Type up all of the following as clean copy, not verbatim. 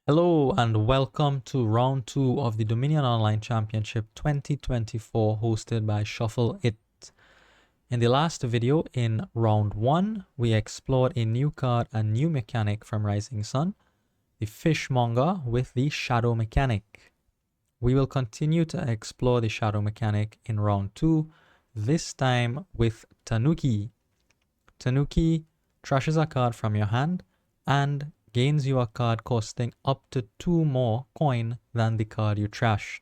Hello and welcome to round 2 of the Dominion Online Championship 2024 hosted by Shuffle It. In the last video in round 1, we explored a new card and new mechanic from Rising Sun, the Fishmonger with the Shadow mechanic. We will continue to explore the Shadow mechanic in round 2, this time with Tanuki. Tanuki trashes a card from your hand and gains you a card costing up to 2 more coin than the card you trashed.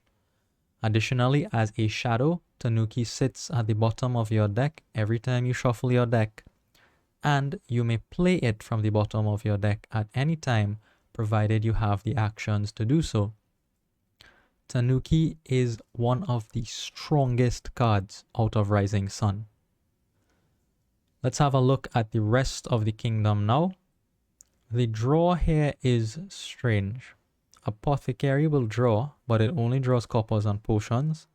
Additionally, as a shadow, Tanuki sits at the bottom of your deck every time you shuffle your deck, and you may play it from the bottom of your deck at any time, provided you have the actions to do so. Tanuki is one of the strongest cards out of Rising Sun. Let's have a look at the rest of the kingdom now. The draw here is strange. Apothecary will draw, but it only draws coppers and potions.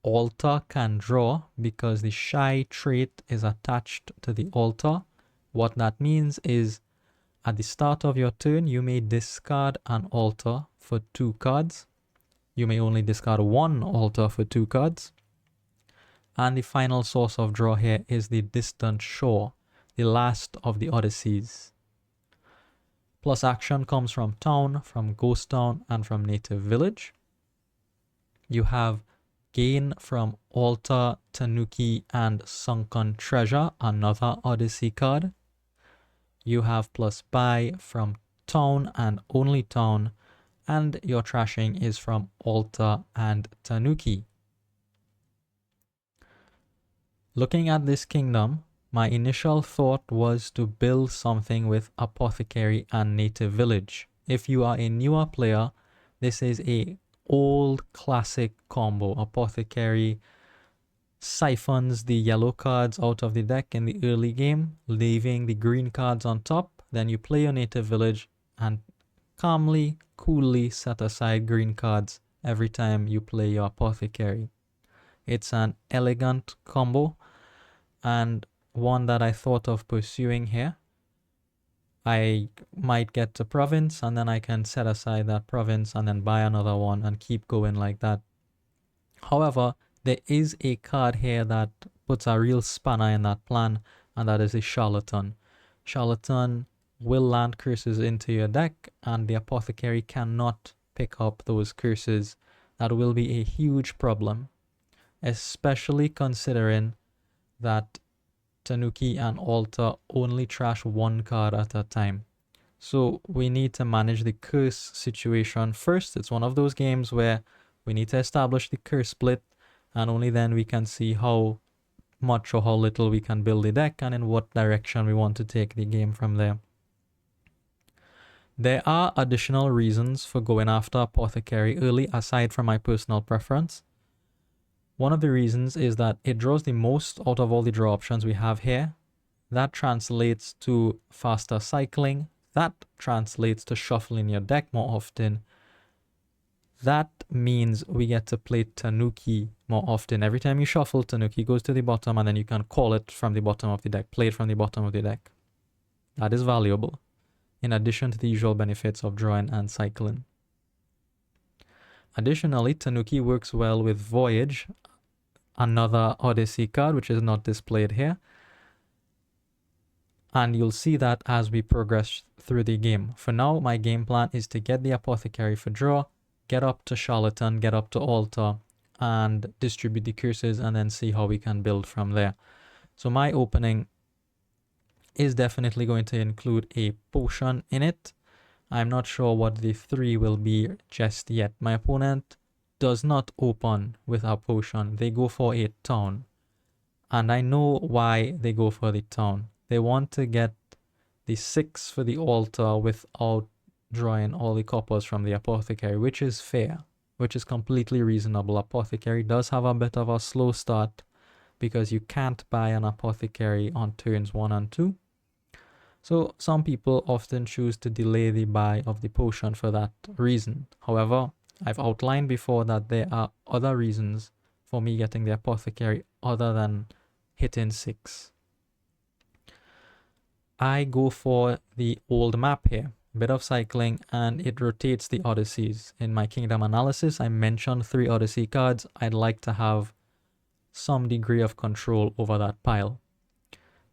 Altar can draw because the shy trait is attached to the altar. What that means is at the start of your turn, you may discard an altar for 2 cards. You may only discard 1 altar for 2 cards. And the final source of draw here is the Distant Shore, the last of the Odysseys. Plus action comes from Town, from Ghost Town, and from Native Village. You have gain from Altar, Tanuki, and Sunken Treasure, another Odyssey card. You have plus buy from Town and only Town, and your trashing is from Altar and Tanuki. Looking at this kingdom, my initial thought was to build something with Apothecary and Native Village. If you are a newer player, this is a old classic combo. Apothecary siphons the yellow cards out of the deck in the early game, leaving the green cards on top. Then you play your Native Village and calmly, coolly set aside green cards every time you play your Apothecary. It's an elegant combo and one that I thought of pursuing here. I might get to province and then I can set aside that province and then buy another one and keep going like that. However, there is a card here that puts a real spanner in that plan, and that is a Charlatan. Charlatan will land curses into your deck and the Apothecary cannot pick up those curses. That will be a huge problem, especially considering that Tanuki and Altar only trash 1 card at a time. So we need to manage the curse situation first. It's one of those games where we need to establish the curse split, and only then we can see how much or how little we can build the deck and in what direction we want to take the game from there. There are additional reasons for going after Apothecary early aside from my personal preference. One of the reasons is that it draws the most out of all the draw options we have here. That translates to faster cycling. That translates to shuffling your deck more often. That means we get to play Tanuki more often. Every time you shuffle, Tanuki goes to the bottom and then you can call it from the bottom of the deck, play it from the bottom of the deck. That is valuable, in addition to the usual benefits of drawing and cycling. Additionally, Tanuki works well with Voyage, another Odyssey card which is not displayed here. And you'll see that as we progress through the game. For now, my game plan is to get the Apothecary for draw, get up to Charlatan, get up to Altar, and distribute the curses and then see how we can build from there. So my opening is definitely going to include a potion in it. I'm not sure what the 3 will be just yet. My opponent does not open with a potion. They go for a town. And I know why they go for the town. They want to get the 6 for the altar without drawing all the coppers from the Apothecary, which is fair, which is completely reasonable. Apothecary does have a bit of a slow start because you can't buy an Apothecary on turns 1 and 2. So some people often choose to delay the buy of the potion for that reason. However, I've outlined before that there are other reasons for me getting the Apothecary other than hitting 6. I go for the old map here bit of cycling, and it rotates the Odysseys. In my kingdom analysis, I mentioned 3 Odyssey cards. I'd like to have some degree of control over that pile.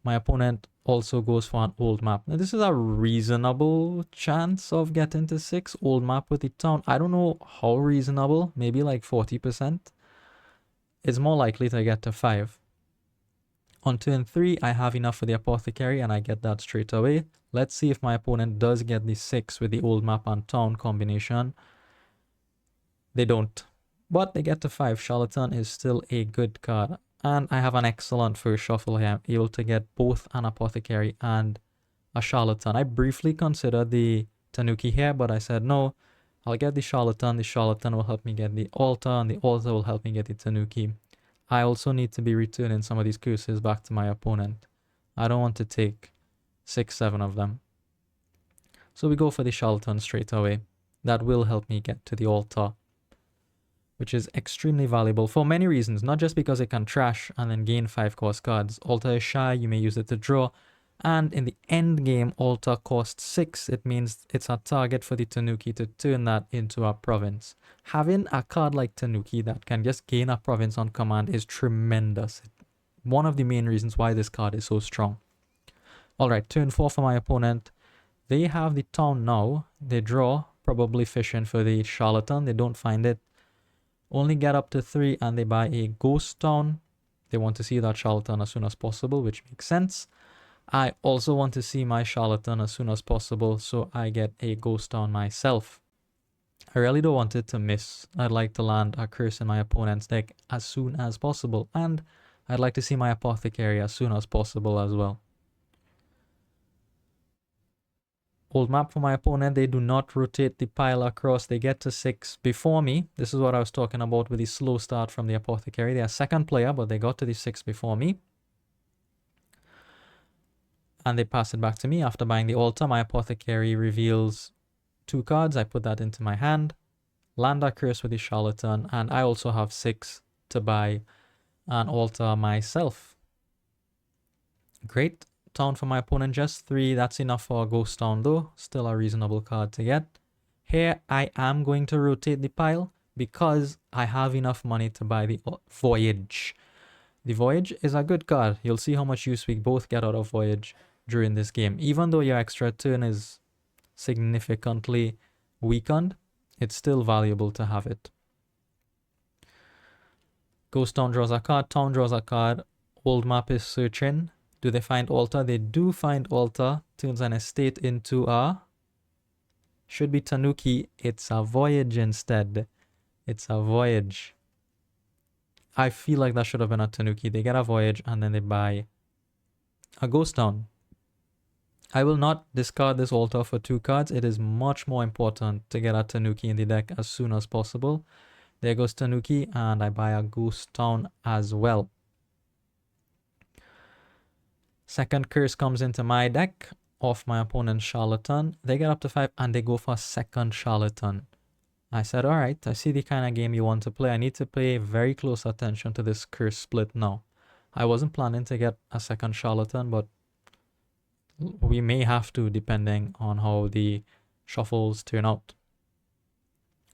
My opponent also goes for an old map. Now, this is a reasonable chance of getting to 6. Old map with the town. I don't know how reasonable. Maybe like 40%. It's more likely to get to 5. On turn 3, I have enough for the apothecary and I get that straight away. Let's see if my opponent does get the 6 with the old map and town combination. They don't. But they get to 5. Charlatan is still a good card. And I have an excellent first shuffle here. I'm able to get both an apothecary and a charlatan. I briefly considered the Tanuki here, but I said no. I'll get the charlatan. The charlatan will help me get the altar, and the altar will help me get the Tanuki. I also need to be returning some of these curses back to my opponent. I don't want to take 6, 7 of them. So we go for the charlatan straight away. That will help me get to the altar, which is extremely valuable for many reasons, not just because it can trash and then gain 5 cost cards. Altar is shy, you may use it to draw, and in the end game, altar costs 6. It means it's a target for the Tanuki to turn that into a province. Having a card like Tanuki that can just gain a province on command is tremendous. One of the main reasons why this card is so strong. Alright, turn 4 for my opponent. They have the town now. They draw, probably fishing for the charlatan. They don't find it. Only get up to 3 and they buy a ghost town. They want to see that charlatan as soon as possible, which makes sense. I also want to see my charlatan as soon as possible, so I get a ghost town myself. I really don't want it to miss. I'd like to land a curse in my opponent's deck as soon as possible, and I'd like to see my apothecary as soon as possible as well. Old map for my opponent. They do not rotate the pile across. They get to 6 before me. This is what I was talking about with the slow start from the apothecary. They are second player, but they got to the 6 before me. And they pass it back to me. After buying the altar, my apothecary reveals 2 cards. I put that into my hand. Land a curse with the charlatan. And I also have 6 to buy an altar myself. Great. Town for my opponent, just 3. That's enough for a ghost town though. Still a reasonable card to get. Here I am going to rotate the pile because I have enough money to buy the Voyage. The Voyage is a good card. You'll see how much use we both get out of Voyage during this game. Even though your extra turn is significantly weakened, it's still valuable to have it. Ghost Town draws a card, Town draws a card, Old Map is searching. Do they find altar? They do find altar. Turns an estate into a... should be Tanuki. It's a Voyage instead. It's a Voyage. I feel like that should have been a Tanuki. They get a Voyage and then they buy a Ghost Town. I will not discard this altar for 2 cards. It is much more important to get a Tanuki in the deck as soon as possible. There goes Tanuki, and I buy a Ghost Town as well. Second curse comes into my deck off my opponent's charlatan. They get up to 5 and they go for a second charlatan. I said, alright, I see the kind of game you want to play. I need to pay very close attention to this curse split now. I wasn't planning to get a second charlatan, but we may have to depending on how the shuffles turn out.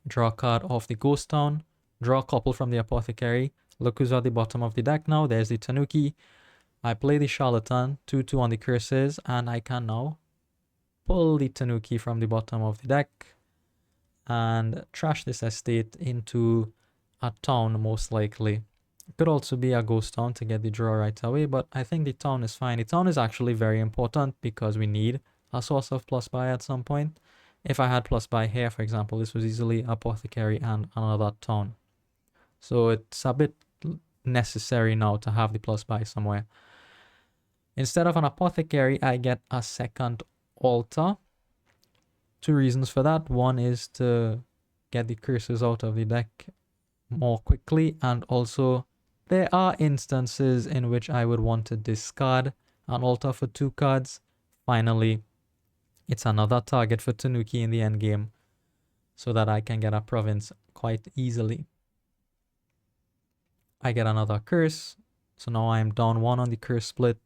Draw a card off the ghost town. Draw a couple from the apothecary. Look who's at the bottom of the deck now. There's the Tanuki. I play the charlatan, 2-2 on the curses, and I can now pull the Tanuki from the bottom of the deck and trash this estate into a town most likely. It could also be a ghost town to get the draw right away, but I think the town is fine. The town is actually very important because we need a source of plus buy at some point. If I had plus buy here, for example, this was easily apothecary and another town. So it's a bit necessary now to have the plus buy somewhere. Instead of an apothecary, I get a second altar. 2 reasons for that. One is to get the curses out of the deck more quickly, and also there are instances in which I would want to discard an altar for 2 cards. Finally, it's another target for Tanuki in the endgame so that I can get a province quite easily. I get another curse, so now I'm down 1 on the curse split.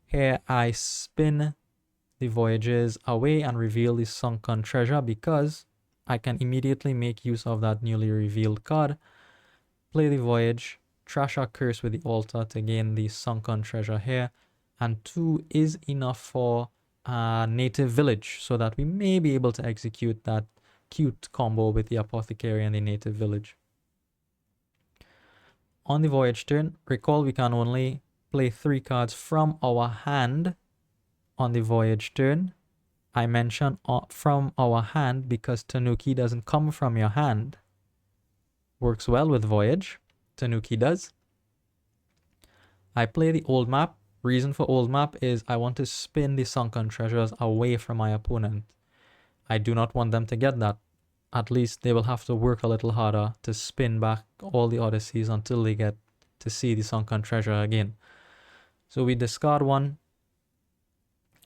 Here I spin the voyages away and reveal the sunken treasure because I can immediately make use of that newly revealed card, play the voyage, trash our curse with the altar to gain the sunken treasure here, and 2 is enough for a native village so that we may be able to execute that cute combo with the apothecary and the native village. On the voyage turn, recall we can only play 3 cards from our hand on the voyage turn. I mention from our hand because Tanuki doesn't come from your hand. Works well with voyage. Tanuki does. I play the old map. Reason for old map is I want to spin the sunken treasures away from my opponent. I do not want them to get that. At least they will have to work a little harder to spin back all the Odysseys until they get to see the sunken treasure again. So we discard 1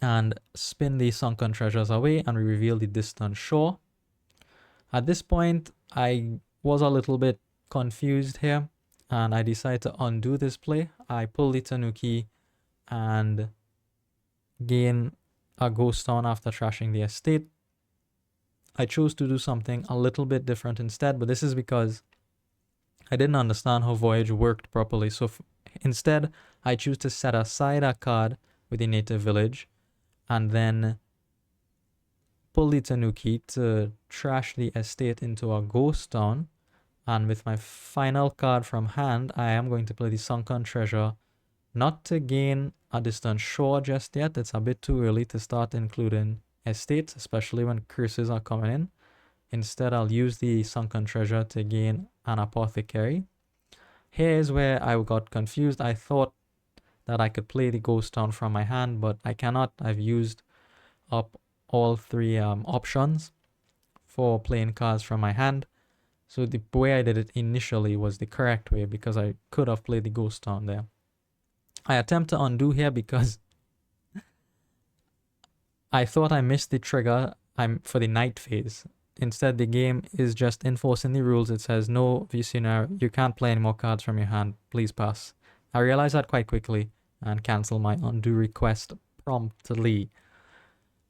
and spin the sunken treasures away, and we reveal the distant shore. At this point, I was a little bit confused here, and I decided to undo this play. I pull the Tanuki and gain a ghost town after trashing the estate. I chose to do something a little bit different instead, but this is because I didn't understand how Voyage worked properly. So instead, I choose to set aside a card with the native village and then pull the Tanuki to trash the estate into a ghost town. And with my final card from hand, I am going to play the Sunken Treasure, not to gain a distant shore just yet. It's a bit too early to start including estates, especially when curses are coming in. Instead, I'll use the Sunken Treasure to gain an apothecary. Here's where I got confused. I thought that I could play the ghost town from my hand, but I cannot. I've used up all 3 options for playing cards from my hand. So the way I did it initially was the correct way because I could have played the ghost town there. I attempt to undo here because I thought I missed the trigger for the night phase. Instead, the game is just enforcing the rules. It says, no, Visionaire, you can't play any more cards from your hand. Please pass. I realized that quite quickly and cancel my undo request promptly.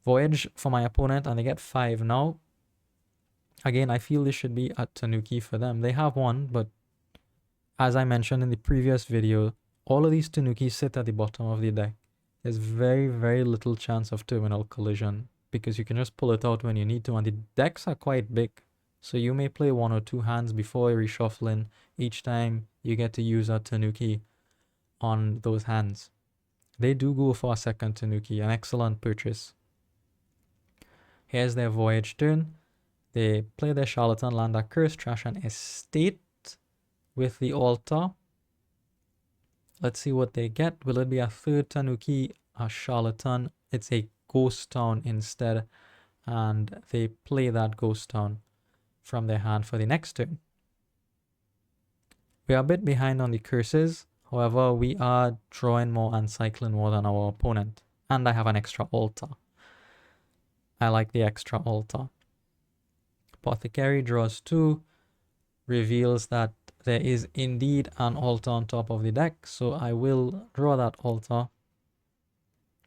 Voyage for my opponent, and they get 5 now. Again, I feel this should be a Tanuki for them. They have 1, but as I mentioned in the previous video, all of these Tanukis sit at the bottom of the deck. There's very, very little chance of terminal collision because you can just pull it out when you need to, and the decks are quite big. So you may play 1 or 2 hands before reshuffling each time you get to use a Tanuki on those hands. They do go for a second Tanuki, an excellent purchase. Here's their Voyage turn. They play their Charlatan, land a curse, trash an estate with the altar. Let's see what they get. Will it be a 3rd Tanuki, a Charlatan? It's a ghost town instead, and they play that ghost town from their hand for the next turn. We are a bit behind on the curses. However, we are drawing more and cycling more than our opponent. And I have an extra altar. I like the extra altar. Apothecary draws 2, reveals that there is indeed an altar on top of the deck, so I will draw that altar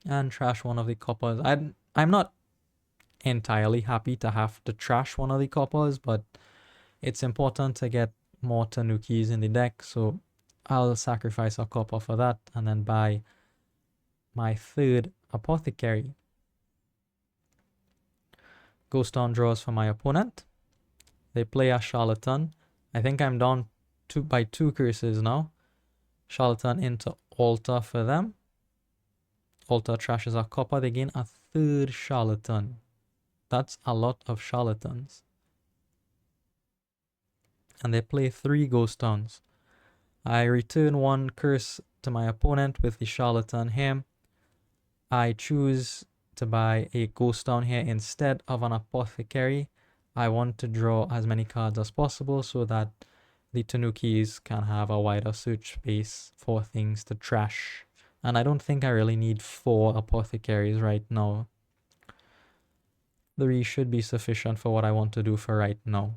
and trash one of the coppers. I'm not entirely happy to have to trash one of the coppers, but it's important to get more Tanukis in the deck, so I'll sacrifice a copper for that and then buy my 3rd apothecary. Ghost Town draws for my opponent. They play a Charlatan. I think I'm down by 2 curses now. Charlatan into altar for them. Altar trashes a copper. They gain a 3rd Charlatan. That's a lot of Charlatans. And they play 3 Ghost Towns. I return 1 curse to my opponent with the Charlatan here. I choose to buy a ghost town here instead of an apothecary. I want to draw as many cards as possible so that the Tanukis can have a wider search space for things to trash. And I don't think I really need 4 apothecaries right now. 3 should be sufficient for what I want to do for right now.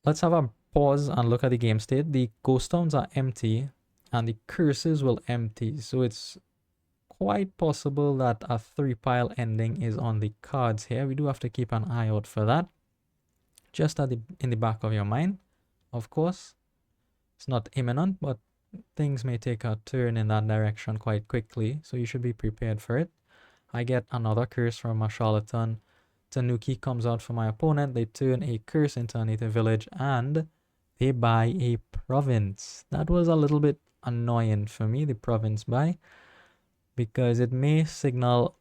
Let's have a pause and look at the game state. The ghost towns are empty and the curses will empty. So it's quite possible that a 3-pile ending is on the cards here. We do have to keep an eye out for that. Just in the back of your mind, of course. It's not imminent, but things may take a turn in that direction quite quickly, so you should be prepared for it. I get another curse from a charlatan. Tanuki comes out for my opponent. They turn a curse into a native village and they buy a province. That was a little bit annoying for me, the province buy, because it may signal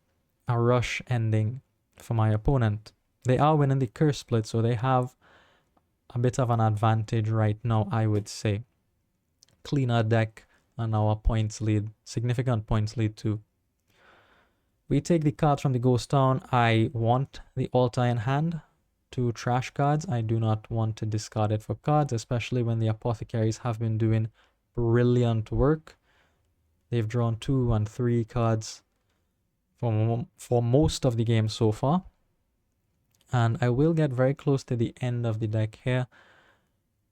a rush ending for my opponent. They are winning the curse split, so they have a bit of an advantage right now, I would say. Cleaner deck and our points lead, significant points lead too. We take the cards from the ghost town. I want the altar in hand. 2 trash cards. I do not want to discard it for cards, especially when the apothecaries have been doing brilliant work. They've drawn 2 and 3 cards for most of the game so far. And I will get very close to the end of the deck here.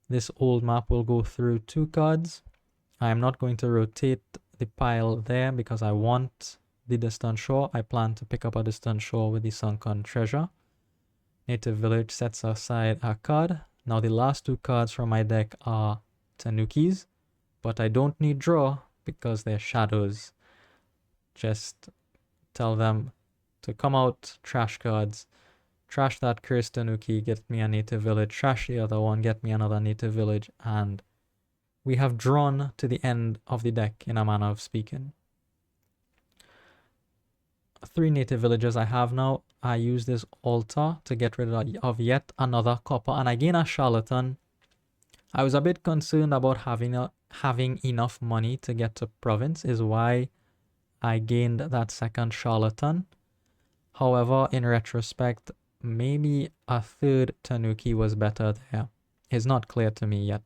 This old map will go through 2 cards. I am not going to rotate the pile there because I want the distant shore. I plan to pick up a distant shore with the sunken treasure. Native village sets aside a card. Now the last 2 cards from my deck are Tanukis, but I don't need draw because they're shadows. Just tell them to come out, trash cards. Trash that cursed Tanuki, get me a native village. Trash the other one, get me another native village. And we have drawn to the end of the deck, in a manner of speaking. 3 native villages I have now. I use this altar to get rid of yet another copper. And I gain a charlatan. I was a bit concerned about having enough money to get to province, is why I gained that second charlatan. However, in retrospect, maybe a 3rd Tanuki was better there. It's not clear to me yet.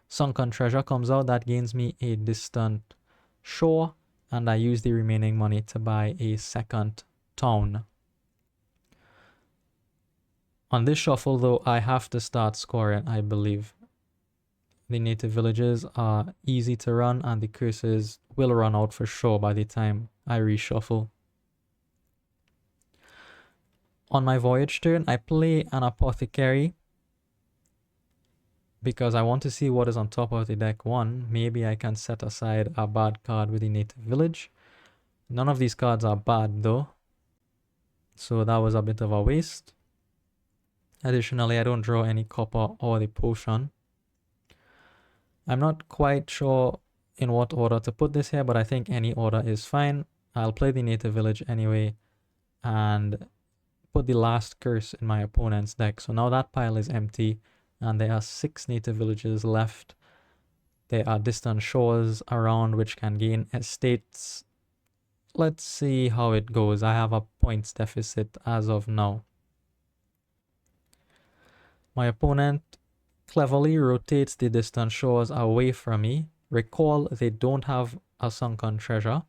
Sunken treasure comes out. That gains me a distant shore, and I use the remaining money to buy a 2nd town. On this shuffle, though, I have to start scoring, I believe. The native villages are easy to run, and the curses will run out for sure by the time I reshuffle. On my voyage turn, I play an apothecary because I want to see what is on top of the deck. 1, maybe I can set aside a bad card with the native village. None of these cards are bad though, so that was a bit of a waste. Additionally, I don't draw any copper or the potion. I'm not quite sure in what order to put this here, but I think any order is fine. I'll play the native village anyway and put the last curse in my opponent's deck. So now that pile is empty and there are 6 native villages left. There are distant shores around which can gain estates. Let's see how it goes. I have a points deficit as of now. My opponent cleverly rotates the distant shores away from me. Recall, they don't have a sunken treasure,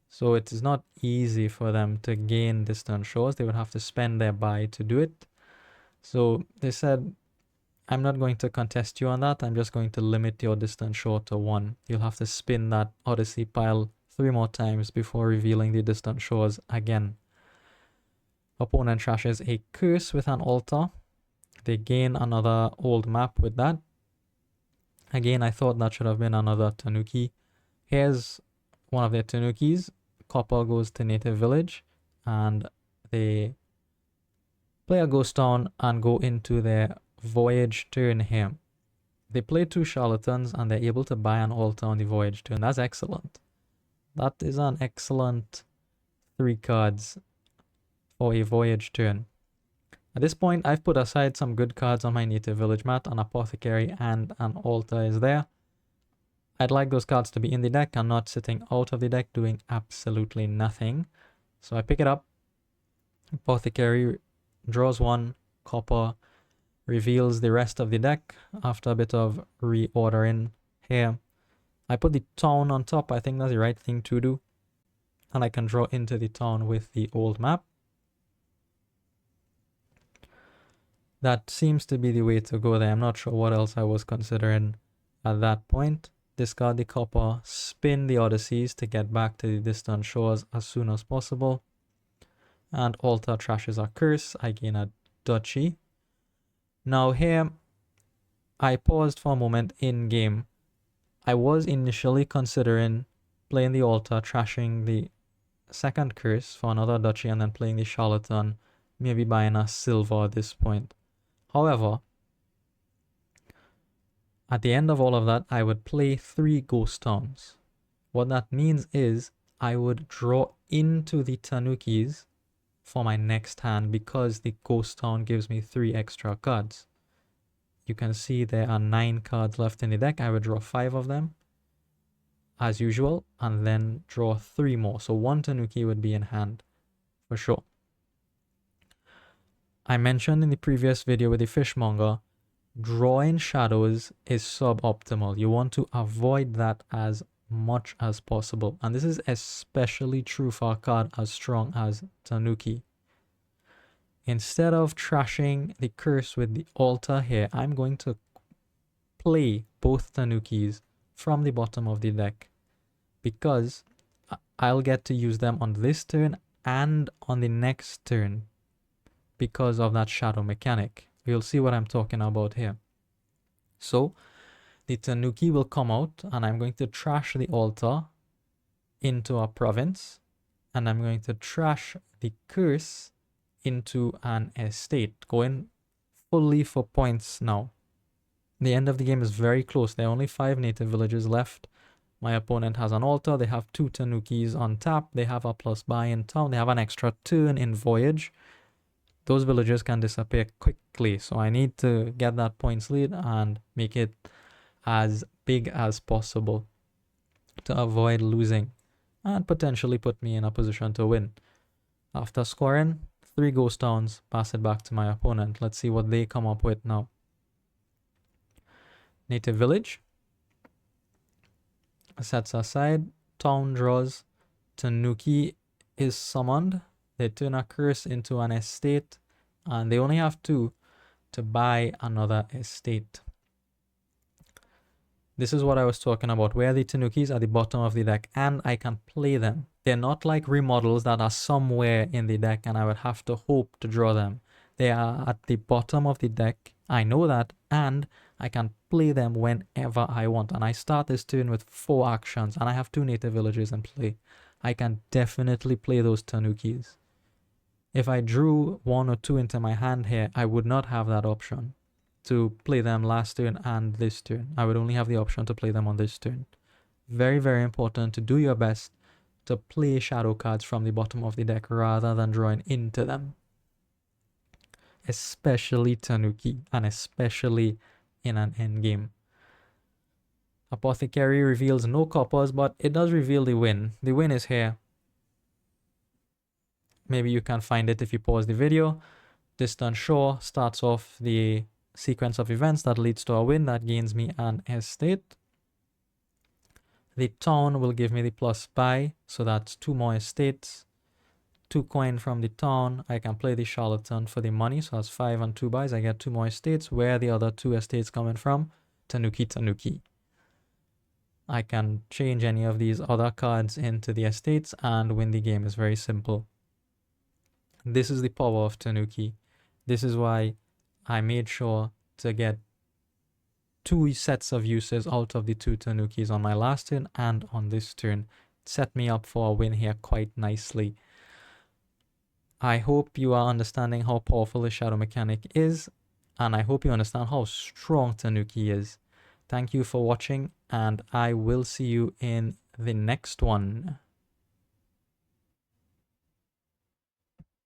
so it is not easy for them to gain distant shores. They would have to spend their buy to do it. So they said, I'm not going to contest you on that. I'm just going to limit your distant shore to 1. You'll have to spin that Odyssey pile 3 more times before revealing the distant shores again. Opponent trashes a curse with an altar. They gain another old map with that. Again, I thought that should have been another Tanuki. Here's one of their Tanukis. Copper goes to native village and they play a ghost town and go into their voyage turn here. They play 2 charlatans and they're able to buy an altar on the voyage turn. That's excellent. That is an excellent 3 cards for a voyage turn. At this point, I've put aside some good cards on my native village mat. An apothecary and an altar is there. I'd like those cards to be in the deck and not sitting out of the deck doing absolutely nothing. So I pick it up. Apothecary draws 1, copper, reveals the rest of the deck after a bit of reordering here. I put the town on top. I think that's the right thing to do. And I can draw into the town with the old map. That seems to be the way to go there. I'm not sure what else I was considering at that point. discard the copper, spin the Odysseys to get back to the distant shores as soon as possible, and altar trashes a curse. I gain a duchy. Now here, I paused for a moment in game. I was initially considering playing the altar, trashing the second curse for another duchy, and then playing the charlatan, maybe buying a silver at this point. However, at the end of all of that, I would play 3 ghost towns. What that means is I would draw into the Tanukis for my next hand because the ghost town gives me 3 extra cards. You can see there are 9 cards left in the deck. I would draw 5 of them as usual and then draw 3 more. So 1 Tanuki would be in hand for sure. I mentioned in the previous video with the fishmonger, drawing shadows is suboptimal. You want to avoid that as much as possible. And this is especially true for a card as strong as Tanuki. Instead of trashing the curse with the altar here, I'm going to play both Tanukis from the bottom of the deck because I'll get to use them on this turn and on the next turn because of that shadow mechanic. You'll see what I'm talking about here. So the Tanuki will come out and I'm going to trash the altar into a province and I'm going to trash the curse into an estate, going fully for points now. The end of the game is very close. There are only 5 native villages left. My opponent has an altar. They have 2 Tanukis on tap. They have a plus buy in town. They have an extra turn in voyage. Those villages can disappear quickly. So I need to get that points lead and make it as big as possible to avoid losing and potentially put me in a position to win. After scoring 3 ghost towns, pass it back to my opponent. Let's see what they come up with now. Native village. Sets aside. Town draws. Tanuki is summoned. They turn a curse into an estate. And they only have 2 to buy another estate. This is what I was talking about, where the Tanukis at the bottom of the deck, and I can play them. They're not like remodels that are somewhere in the deck and I would have to hope to draw them. They are at the bottom of the deck. I know that, and I can play them whenever I want. And I start this turn with 4 actions, and I have 2 native villages in play. I can definitely play those Tanukis. If I drew 1 or 2 into my hand here, I would not have that option to play them last turn and this turn. I would only have the option to play them on this turn. Very, very important to do your best to play shadow cards from the bottom of the deck rather than drawing into them. Especially Tanuki, and especially in an endgame. Apothecary reveals no coppers, but it does reveal the win. The win is here. Maybe you can find it if you pause the video. Distant Shore starts off the sequence of events that leads to a win that gains me an estate. The town will give me the plus buy, so that's 2 more estates. 2 coin from the town. I can play the charlatan for the money, so that's 5 and 2 buys. I get 2 more estates. Where are the other 2 estates coming from? Tanuki, Tanuki. I can change any of these other cards into the estates and win the game. It's very simple. This is the power of Tanuki. This is why I made sure to get 2 sets of uses out of the 2 Tanukis on my last turn and on this turn. It set me up for a win here quite nicely. I hope you are understanding how powerful the shadow mechanic is, and I hope you understand how strong Tanuki is. Thank you for watching, and I will see you in the next one.